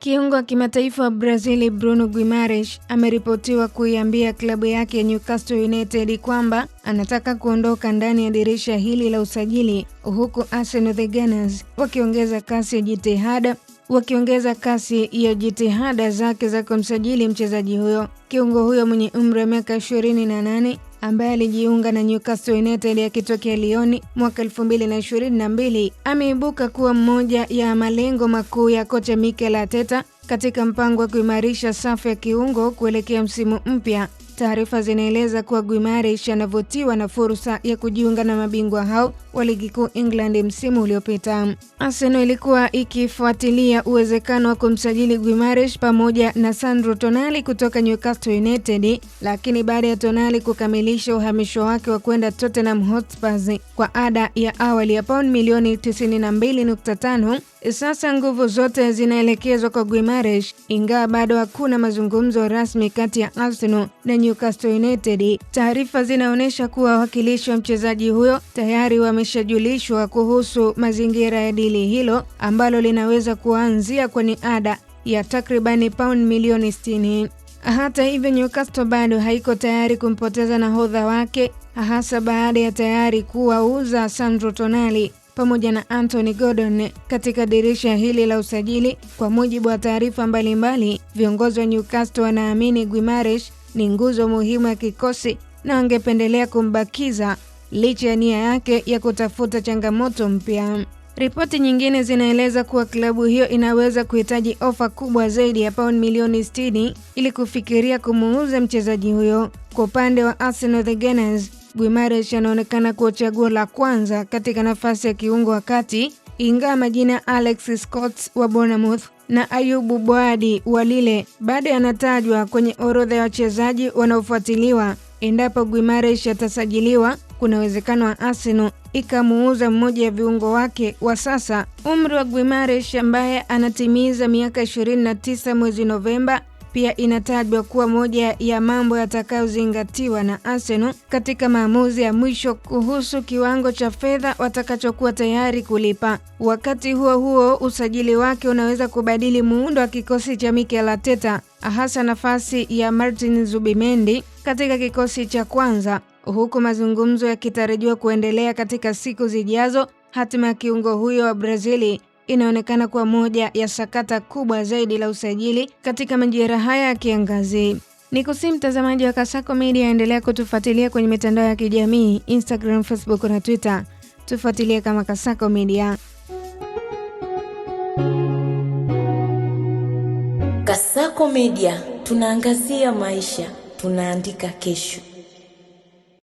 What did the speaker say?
Kiungo wa kimataifa wa Brazil Bruno Guimarães ameripotiwa kuiambia klabu yake ya Newcastle United kwamba anataka kuondoka ndani ya dirisha hili la usajili, huku Arsenal the Gunners wakiongeza kasi ya jitihada zake za kumsajili mchezaji huyo. Kiungo huyo mwenye umri wa miaka 28 ambaye alijiunga na Newcastle United akitokea Lyon mwaka 2022 ameibuka kuwa mmoja ya malengo makuu ya kocha Mikel Arteta katika mpango wa kuimarisha safu ya kiungo kuelekea msimu mpya. Taarifa zinaeleza kuwa Guimarães anavutiwa na fursa ya kujiunga na mabingwa hao wa ligi kuu England msimu uliopita. Arsenal ilikuwa ikifuatilia uwezekano wa kumsajili Guimarães pamoja na Sandro Tonali kutoka Newcastle United, lakini baada ya Tonali kukamilisha uhamisho wake wa kwenda Tottenham Hotspur kwa ada ya awali ya pauni milioni 92.5, sasa nguvu zote zinaelekezwa kwa Guimarães, ingawa bado hakuna mazungumzo rasmi kati ya Arsenal na Newcastle United. Taarifa zinaonyesha kuwa wawakilishi wa mchezaji huyo tayari wameshajulishwa kuhusu mazingira ya dili hilo ambalo linaweza kuanzia kwenye ada ya takribani pauni milioni 60. Hata hivyo, Newcastle bado haiko tayari kumpoteza nahodha wake, hasa baada ya tayari kuwauza Sandro Tonali pamoja na Anthony Gordon katika dirisha hili la usajili. Kwa mujibu wa taarifa mbalimbali, viongozi wa Newcastle wanaamini Guimarães ni nguzo muhimu ya kikosi na wangependelea kumbakiza licha ya nia yake ya kutafuta changamoto mpya. Ripoti nyingine zinaeleza kuwa klabu hiyo inaweza kuhitaji ofa kubwa zaidi ya pauni milioni 60 ili kufikiria kumuuza mchezaji huyo. Kwa upande wa Arsenal the Gunners, Guimarães anaonekana kuwa chaguo la kwanza katika nafasi ya kiungo wa kati, ingawa majina Alex Scott wa Bournemouth na Ayubu Boadi wa Lille bado yanatajwa kwenye orodha ya wachezaji wanaofuatiliwa. Endapo Guimarães atasajiliwa, kuna uwezekano wa Arsenal ikamuuza mmoja ya viungo wake wa sasa. Umri wa Guimarães ambaye anatimiza miaka 29 mwezi Novemba pia inatajwa kuwa moja ya mambo yatakayozingatiwa na Arsenal katika maamuzi ya mwisho kuhusu kiwango cha fedha watakachokuwa tayari kulipa. Wakati huo huo, usajili wake unaweza kubadili muundo wa kikosi cha Mikel Arteta, hasa nafasi ya Martin Zubimendi katika kikosi cha kwanza, huku mazungumzo yakitarajiwa kuendelea katika siku zijazo. Hatima ya kiungo huyo wa Brazili inaonekana kuwa moja ya sakata kubwa zaidi la usajili katika majira haya ya kiangazi. Nikusihi mtazamaji wa Kasako Media, endelea kutufuatilia kwenye mitandao ya kijamii Instagram, Facebook na Twitter. Tufuatilie kama Kasako Media. Kasako Media, tunaangazia maisha, tunaandika kesho.